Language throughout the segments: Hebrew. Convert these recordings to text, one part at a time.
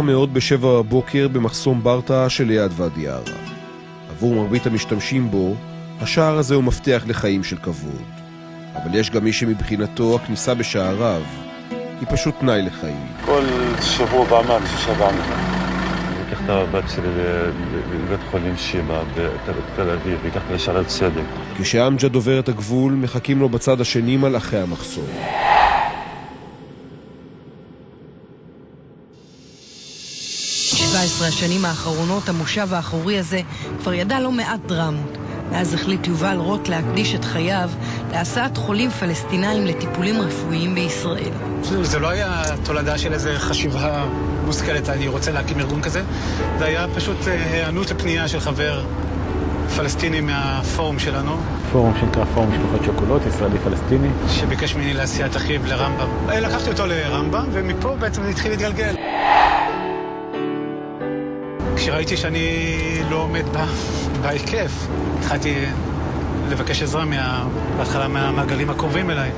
מאוד ב7 בבוקר במחסום ברטה שליד ואדי ערה. עבור מרבית המשתמשים בו, השער הזה הוא מפתח לחיים של כבוד. אבל יש גם מי שמבחינתו הכניסה בשעריו היא פשוט תנאי לחיים. כל שבוע פעמיים, 6 פעמים. אני אקח את הבת שלי לבית חולים שיבא בתל אביב, אקח לשערי צדק. כשאמג'ד עובר את הגבול, מחכים לו בצד השני מלאכי המחסום. השנים האחרונות, המושב האחורי הזה כבר ידע לא מעט דרמות. ואז החליט יובל רוט להקדיש את חייו להסעת חולים פלסטינאים לטיפולים רפואיים בישראל. זה לא היה תולדה של איזו חשיבה מושכלת, אני רוצה להקים ארגון כזה. זה היה פשוט הענות לפנייה של חבר פלסטיני מהפורום שלנו. פורום שנקרא פורום משפחות שכולות, ישראלי פלסטיני. שביקש ממני להסיע את אחיו לרמב"ם. לקחתי אותו לרמב"ם, ומפה בעצם זה התחיל להתגלגל. כשראיתי שאני לא עומד בהיקף, התחלתי לבקש עזרה בהתחלה מהמעגלים הקרובים אליי.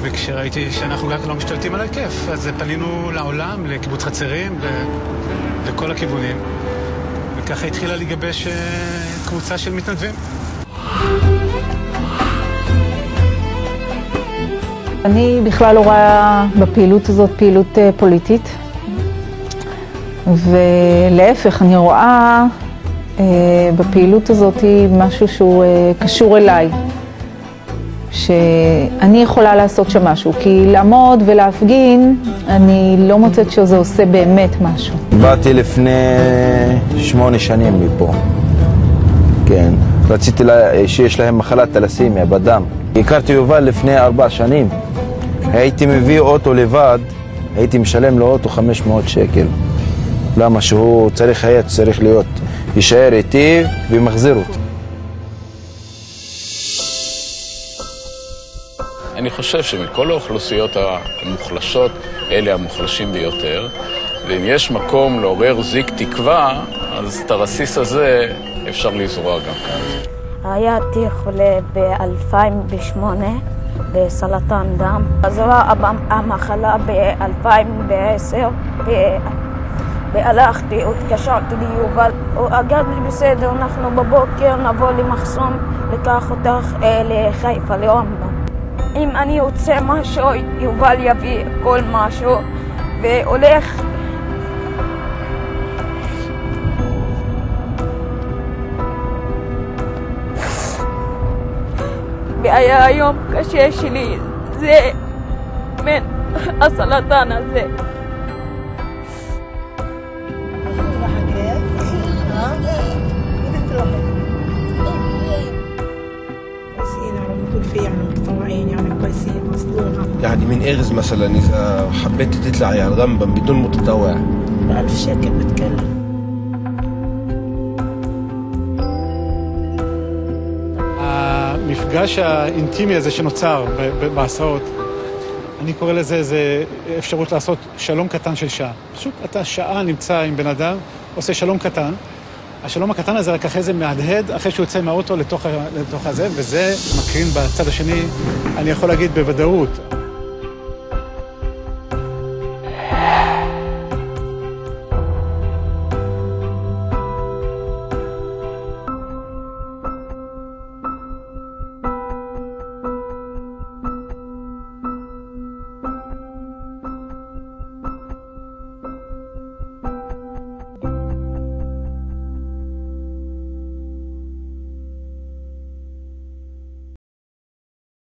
וכשראיתי שאנחנו גם לא משתלטים על ההיקף, אז פנינו לעולם, לקיבוץ חצרים, לכל הכיוונים. וככה התחילה לגבש קבוצה של מתנדבים. אני בכלל לא רואה בפעילות הזאת פעילות פוליטית. ולהפך, אני רואה בפעילות הזאת משהו שהוא קשור אליי, שאני יכולה לעשות שם משהו, כי לעמוד ולהפגין, אני לא מוצאת שזה עושה באמת משהו. באתי לפני 8 שנים מפה, כן. רציתי שיש להם מחלת תלסמיה בדם. הכרתי יובל לפני 4 שנים. הייתי מביא אוטו לבד, הייתי משלם לו אוטו 500 שקל. למה שהוא צריך להיות, יישאר איתי ומחזיר אותי. אני חושב שמכל האוכלוסיות המוחלשות, אלה המוחלשים ביותר, ואם יש מקום לעורר זיק תקווה, אז את הרסיס הזה אפשר לזרוע גם כאן. הייתי חולה ב-2008 בסרטן דם. חזרה המחלה ב-2010 והלכתי, התקשרתי ליובל, הוא אגד לי בסדר, אנחנו בבוקר נבוא למחסום, לקח אותך לחיפה, לרמב"ם. אם אני רוצה משהו, יובל יביא כל משהו, והולך. והיה היום קשה שלי, זה מן הסרטן הזה. يعني من إغز مثلا إذا حبيت تطلعي على الرمبم بدون متطوع ما بعرفش كيف بتكلم. המפגש האינטימי הזה שנוצר בהסעות, אני קורא לזה איזה אפשרות לעשות שלום קטן של שעה. פשוט אתה שעה נמצא עם בן אדם, עושה שלום קטן. השלום הקטן הזה רק אחרי זה מהדהד, אחרי שהוא יוצא מהאוטו לתוך הזה, וזה מקרין בצד השני, אני יכול להגיד בוודאות.